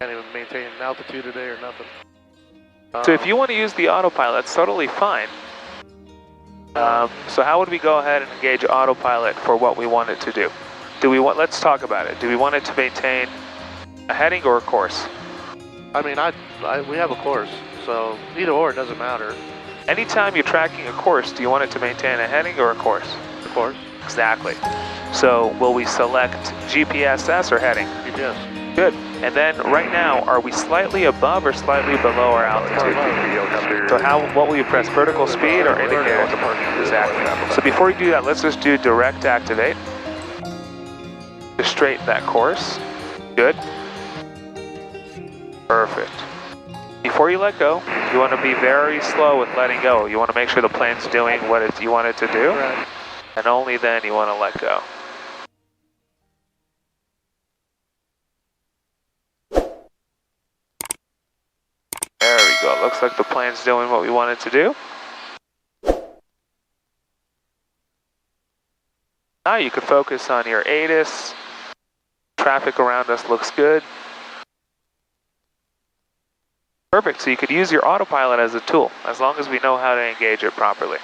Can't even maintain altitude today or nothing. So if you want to use the autopilot, it's totally fine. So how would we go ahead and engage autopilot for what we want it to do? Let's talk about it. Do we want it to maintain a heading or a course? I mean, we have a course, so either or, it doesn't matter. Anytime you're tracking a course, do you want it to maintain a heading or a course? The course. Exactly. So will we select GPSS or heading? GPS. Good. And then right now, are we slightly above or slightly below our altitude? So what will you press, vertical speed or indicator? Exactly. So before you do that, let's just do direct activate. To straighten that course. Good. Perfect. Before you let go, you want to be very slow with letting go. You want to make sure the plane's doing what you want it to do. Right. And only then you want to let go. There we go. Looks like the plane's doing what we want it to do. Now you can focus on your ATIS. Traffic around us looks good. Perfect. So you could use your autopilot as a tool, as long as we know how to engage it properly.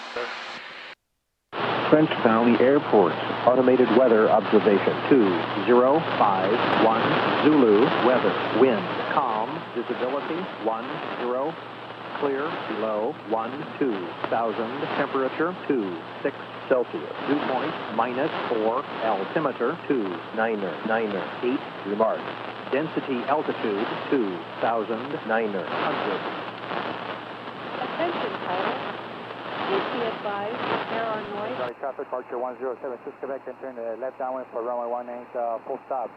French Valley Airport, automated weather observation 2051 Zulu, weather, wind, calm, visibility 10, clear, below 12,000, temperature 26 Celsius, dew point -4, altimeter 2998, remark, density altitude 2,900. Attention, pilot. Please be advised, there are noise. Traffic departure 1076 Quebec, entering the left downwind for runway 18, full stop.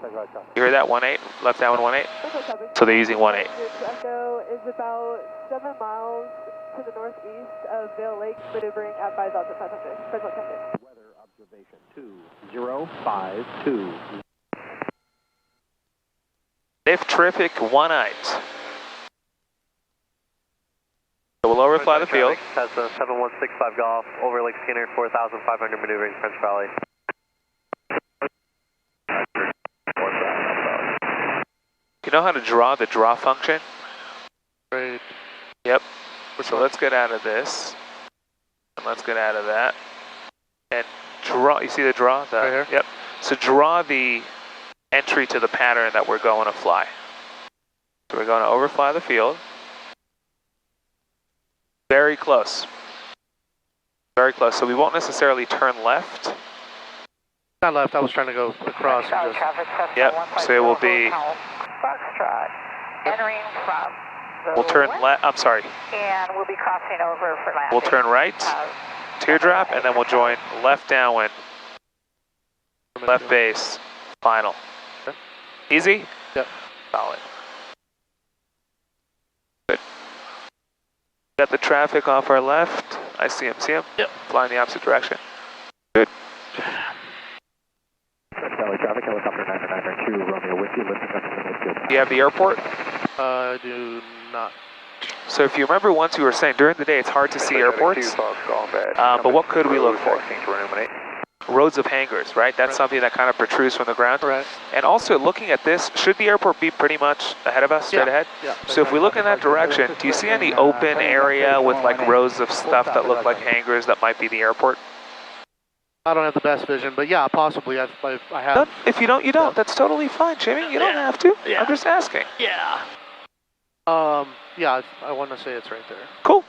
You hear that, 18? Left downwind 18? So they're using 18. Echo is about 7 miles to the northeast of Vail Lake, maneuvering at 5,500. Weather observation 2052. If terrific, 18. So we'll overfly the field. That's a 7165 Golf, over Lake Skinner, 4,500 maneuvering French Valley. You know how to draw the draw function? Right. Yep. So let's get out of this. And let's get out of that. And draw, you see the draw? Right here? Yep. So draw the entry to the pattern that we're going to fly. So we're going to overfly the field. Very close. Very close. So we won't necessarily turn left. Not left, I was trying to go across. And just... Yep, so it will be... Foxtrot, entering from the We'll turn left, I'm sorry. and we'll be crossing over for landing. We'll turn right, teardrop, and then we'll join left downwind, left base, final. Okay. Easy? Yep. Solid. Good. Got the traffic off our left. I see him, Yep. Flying the opposite direction. Good. Valley traffic, helicopter 992, Romeo with you, lifting up to the good. Do you have the airport? I do not. So if you remember once we were saying during the day it's hard to see airports, but what could we look for? Roads of hangars, right? That's something that kind of protrudes from the ground. Right. And also looking at this, should the airport be pretty much ahead of us, straight ahead? Yeah. So if we look in that direction, do you see any open area with like rows of stuff that look like hangars that might be the airport? I don't have the best vision, but yeah, possibly. I have. No, if you don't, you don't. That's totally fine, Jimmy. You don't have to. Yeah. I'm just asking. Yeah. Yeah, I want to say it's right there. Cool.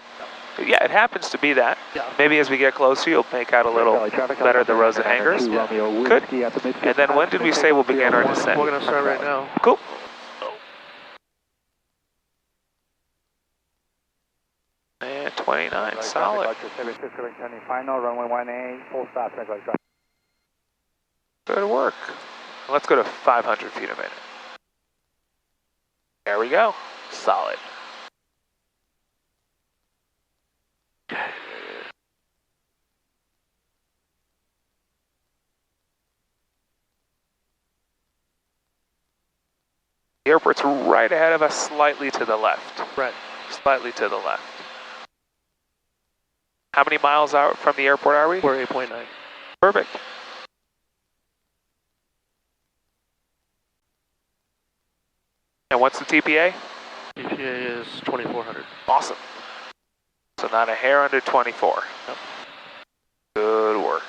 Yeah, it happens to be that. Yeah. Maybe as we get closer, you'll make out a little better the rows of hangars. Good. And then when did we say we'll begin our descent? We're going to start right now. Cool. And 29, solid. Final, runway 18, full stop. Good work. Let's go to 500 feet a minute. There we go. Solid. The airport's right ahead of us, slightly to the left. Right. Slightly to the left. How many miles out from the airport are we? We're 8.9. Perfect. And what's the TPA? EPA is 2400. Awesome. So not a hair under 24. Yep. Good work.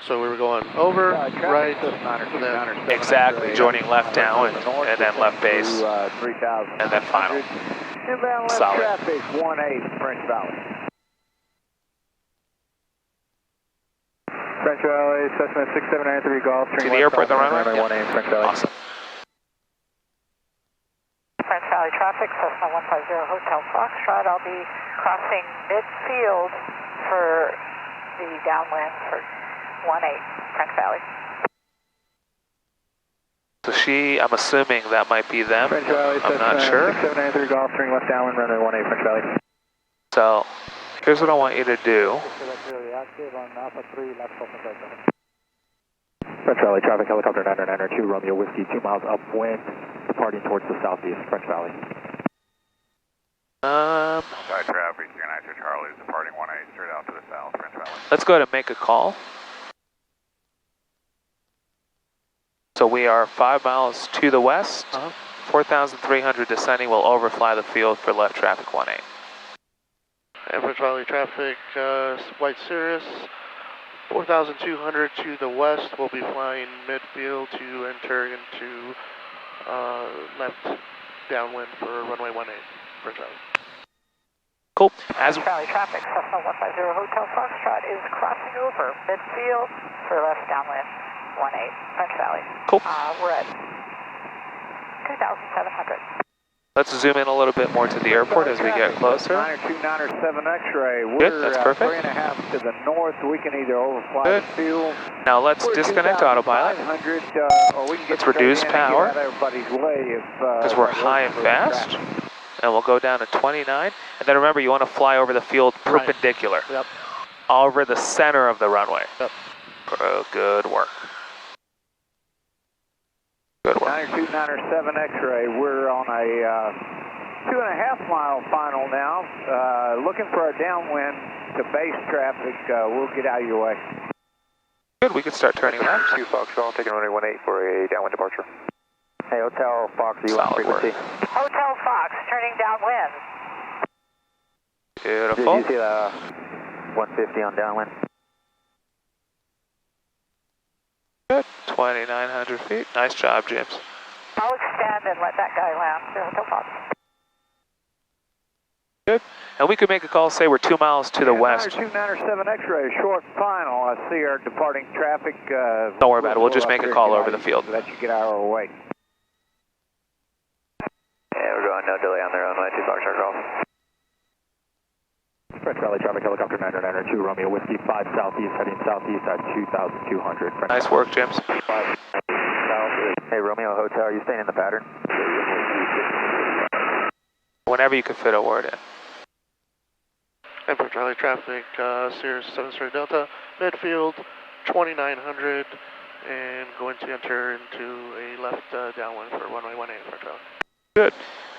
So we were going over, right, then Exactly, joining left down and then left base, 3000. and then final. Inbound left Solid. traffic, 1-8, French Valley. French Valley, Cessna 6793 Golf. To the airport, the runway? Runway 18, French Valley. Awesome. French Valley traffic, Cessna 150 Hotel Foxtrot. I'll be crossing midfield for the downwind for 18, French Valley. So I'm assuming that might be them. French Valley, I'm not sure. 6793 Golf, turning left downwind, runway 18, French Valley. So here's what I want you to do. French Valley, traffic helicopter 992, Romeo Whiskey, 2 miles upwind, departing towards the southeast, French Valley. Side traffic, United Charlie is departing 18 straight out to the south, French Valley. Let's go ahead and make a call. So we are 5 miles to the west, 4,300 descending will overfly the field for left traffic 18. And French Valley traffic, White Cirrus, 4,200 to the west. We'll be flying midfield to enter into left downwind for runway 18, French Valley. Cool. French Valley traffic, Cessna 150 Hotel Foxtrot is crossing over midfield for left downwind 18, French Valley. Cool. We're at 2,700. Let's zoom in a little bit more to the airport as we get closer. 92907 X-ray. We're Good, that's perfect. 3.5 to the north. We can either overfly Good. the field. Now let's disconnect autopilot. 500, or we can get Let's reduce straight in and power. get out of everybody's way Because we're high and fast. And we'll go down to 29. And then remember, you want to fly over the field perpendicular. Yep. Over the center of the runway. Yep. Oh, good work. Good work. 92907 X-ray. We're on a 2.5 mile final now. Looking for a downwind to base traffic. We'll get out of your way. Good, we can start turning left. 2 Foxtrot, taking runway 18 for a downwind departure. Hey, Hotel Fox, you Solid on frequency? Hotel Fox, turning downwind. Beautiful. Did you see the 150 on downwind? Good. 2,900 feet. Nice job, James. I'll extend and let that guy land. Hotel Fox. Good. And we could make a call, say we're 2 miles to the west. 92907 X-ray, short final. I see our departing traffic. Don't worry about it. We'll just make a call over the field. Let you get out of our way. Yeah, we're going no delay on the runway, 2 Foxtrot Golf. French Valley traffic helicopter 992, Romeo Whiskey, 5 southeast, heading southeast at 2,200. Nice work, James. Hey, Romeo Hotel, are you staying in the pattern? Whenever you can fit a word in. And French Valley traffic, Cirrus 7 straight Delta, midfield 2,900, and going to enter into a left downwind for runway 18, French Valley. Good.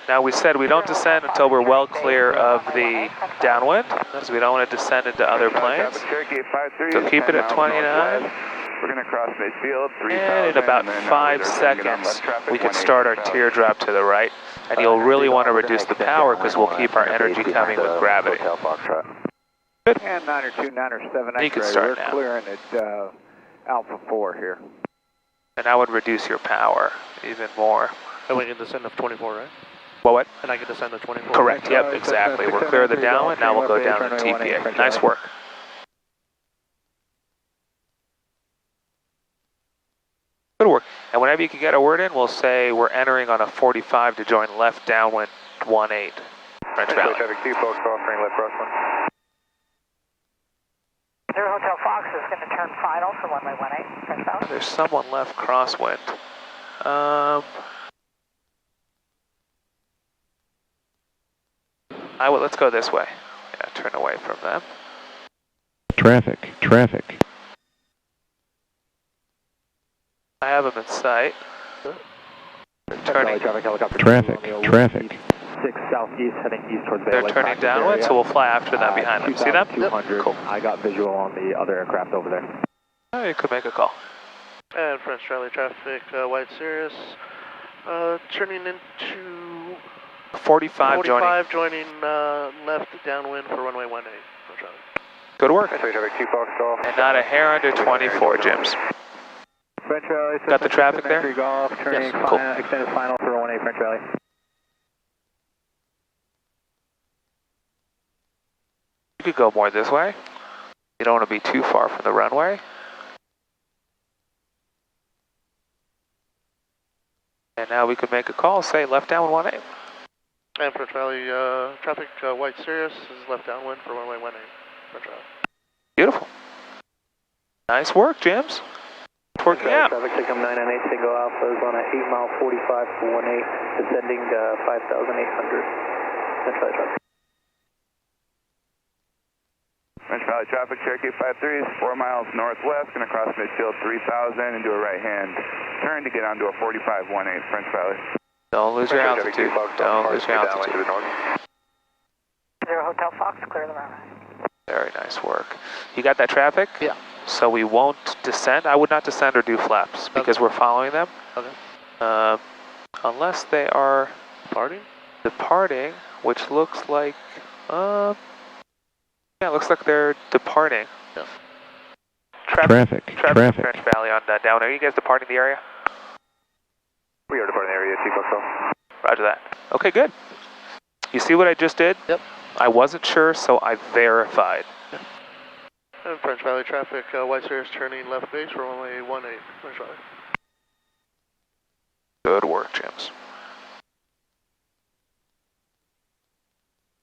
Now we said we don't descend until we're well clear of the downwind, because we don't want to descend into other planes. So keep it at 29. We're going to cross midfield, 3,000. And in about 5 seconds, we can start our teardrop to the right. And you'll really want to reduce the power because we'll keep our energy coming with gravity. Good. And 92907 You can X-ray, start we're now. clearing at Alpha 4 here. And I would reduce your power even more. And we can descend to 24, right? What? And I can descend to 24. Correct, yep, exactly. We're clear of the downwind, now we'll go down to TPA. Nice work. Good work. And whenever you can get a word in, we'll say we're entering on a 45 to join left downwind 18, French Valley. Traffic 2 Foxtrot, offering left crosswind. 0 Hotel Fox is going to turn final for runway 18, French Valley. There's someone left crosswind. Let's go this way. Yeah, turn away from them. Traffic. I have them in sight. Turning. Traffic. 6 southeast, heading east towards Bay They're Lake. turning downwind, so we'll fly after them behind them. See them? 200. Cool. I got visual on the other aircraft over there. You could make a call. And French Charlie traffic, White Cirrus, turning into 45 joining left downwind for runway 18, French Charlie. Good work. French Charlie traffic 2 Foxtrot. And not a hair under 24, Jims. French Charlie, Got the traffic there? Golf, turning Yes, cool. extended final for 18 French Charlie. You could go more this way. You don't want to be too far from the runway. And now we could make a call, say left downwind 18. And French Valley traffic, White Cirrus is left downwind for runway 18, French Valley. Beautiful. Nice work, Jims. It's working out. Traffic Tecum 998 Single Alpha is on an 8 mile 45 for 18, descending 5,800. French Valley traffic. French Valley traffic, Cherokee 53 is 4 miles northwest, going to cross midfield 3000 and do a right hand turn to get onto a 4518 French Valley. Don't lose your altitude. Don't lose your altitude. 0 Hotel Fox, clear the runway. Very nice work. You got that traffic? Yeah. So we won't descend. I would not descend or do flaps because we're following them. Okay. Unless they are Departing, which looks like, yeah, it looks like they're departing. Yeah. Traffic. French Valley on down. Are you guys departing the area? We are departing the area, 2 Foxtrot. Roger that. Okay, good. You see what I just did? Yep. I wasn't sure, so I verified. And French Valley traffic, White Cirrus turning left base for runway 18, French Valley. Good work, Jims.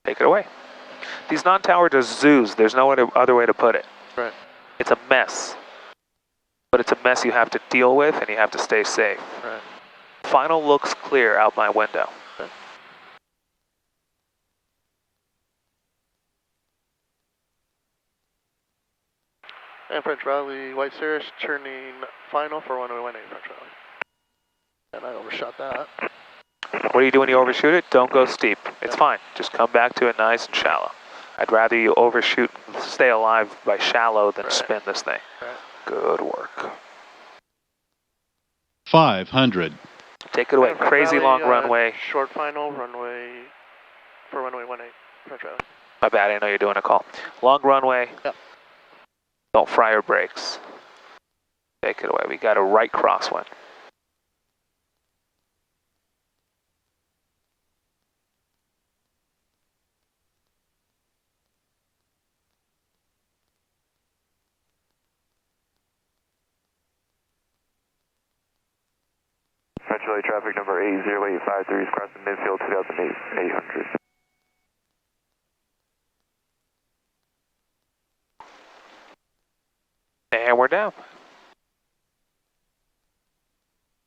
Take it away. These non-towered are zoos. There's no other way to put it. Right. It's a mess. But it's a mess you have to deal with and you have to stay safe. Right. Final looks clear out my window. Right. And French Valley, White Cirrus turning final for runway 18, French Valley. And I overshot that. What do you do when you overshoot it? Don't go steep. It's fine. Just come back to it nice and shallow. I'd rather you overshoot and stay alive by shallow than spin this thing. Right. Good work. 500. Take it away. And French Crazy Valley, long runway. Short final, runway 18, French Valley. My bad, I know you're doing a call. Long runway. Yep. Don't fry your brakes. Take it away. We got a right crosswind. French Valley traffic number 80853 is crossing midfield 2800. And we're down.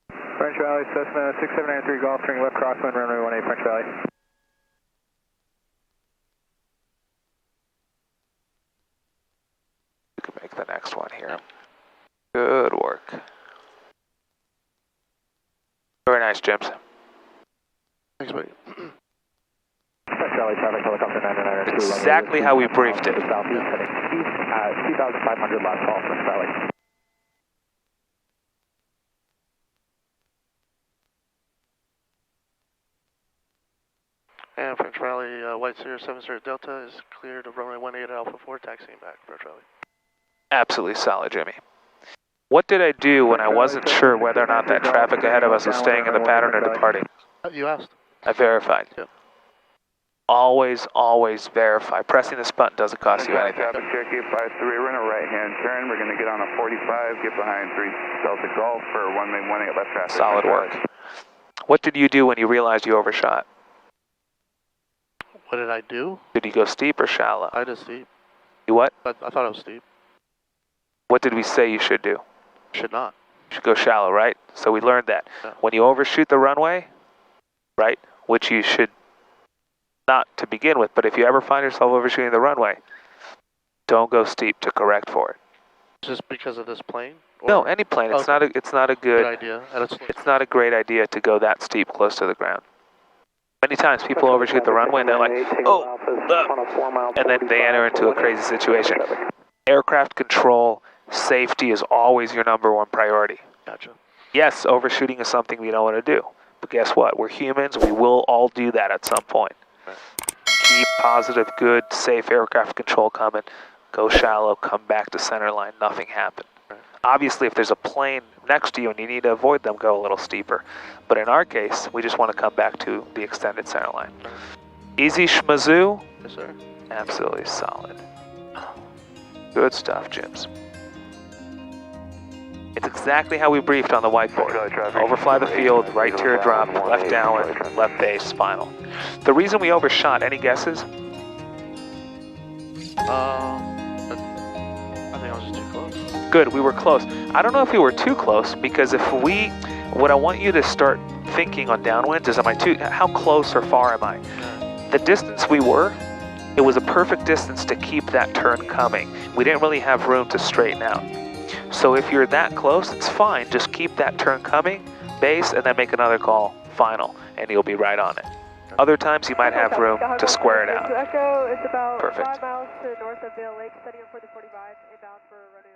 French Valley, Cessna 6793 Golf, turning left crosswind, runway 18, French Valley. We can make the next one here. Good work. Very nice, Jims. Thanks, buddy. French Valley traffic, helicopter 992. Exactly how we briefed it. Southeast, heading east, 2,500 last call, French Valley. And French Valley, White Cirrus 70 Delta is cleared of runway 18 Alpha 4, taxiing back, French Valley. Absolutely solid, Jimmy. What did I do when I wasn't sure whether or not that traffic ahead of us was staying in the pattern or departing? You asked. I verified. Yep. Always, always verify. Pressing this button doesn't cost you anything. Traffic Cherokee 53, we're in a right hand turn. We're going to get on a 45, get behind 3 Delta Golf for 18 left traffic. Solid work. What did you do when you realized you overshot? What did I do? Did you go steep or shallow? I did steep. You what? I thought it was steep. What did we say you should do? Should not. You should go shallow, right? So we learned that. Yeah. When you overshoot the runway, right, which you should not to begin with, but if you ever find yourself overshooting the runway, don't go steep to correct for it. Just because of this plane? Or No, any plane. It's not a good good idea. It's not a great idea to go that steep close to the ground. Many times people overshoot the runway and they're like, oh, and then they enter into a crazy situation. Aircraft control Safety is always your #1 priority. Gotcha. Yes, overshooting is something we don't want to do. But guess what? We're humans. We will all do that at some point. Right. Keep positive, good, safe aircraft control coming. Go shallow, come back to center line. Nothing happened. Right. Obviously, if there's a plane next to you and you need to avoid them, go a little steeper. But in our case, we just want to come back to the extended center line. Right. Easy schmazoo? Yes, sir. Absolutely solid. Good stuff, Jims. It's exactly how we briefed on the whiteboard. Overfly the field, right teardrop, left downwind, left base, final. The reason we overshot, any guesses? I think I was just too close. Good, we were close. I don't know if we were too close, because what I want you to start thinking on downwinds is, how close or far am I? The distance we were, it was a perfect distance to keep that turn coming. We didn't really have room to straighten out. So if you're that close, it's fine. Just keep that turn coming, base, and then make another call, final, and you'll be right on it. Other times you might have room to square it out. Echo is about Perfect. 5 miles to the north of Vail Lake, setting up for the 45, inbound for runway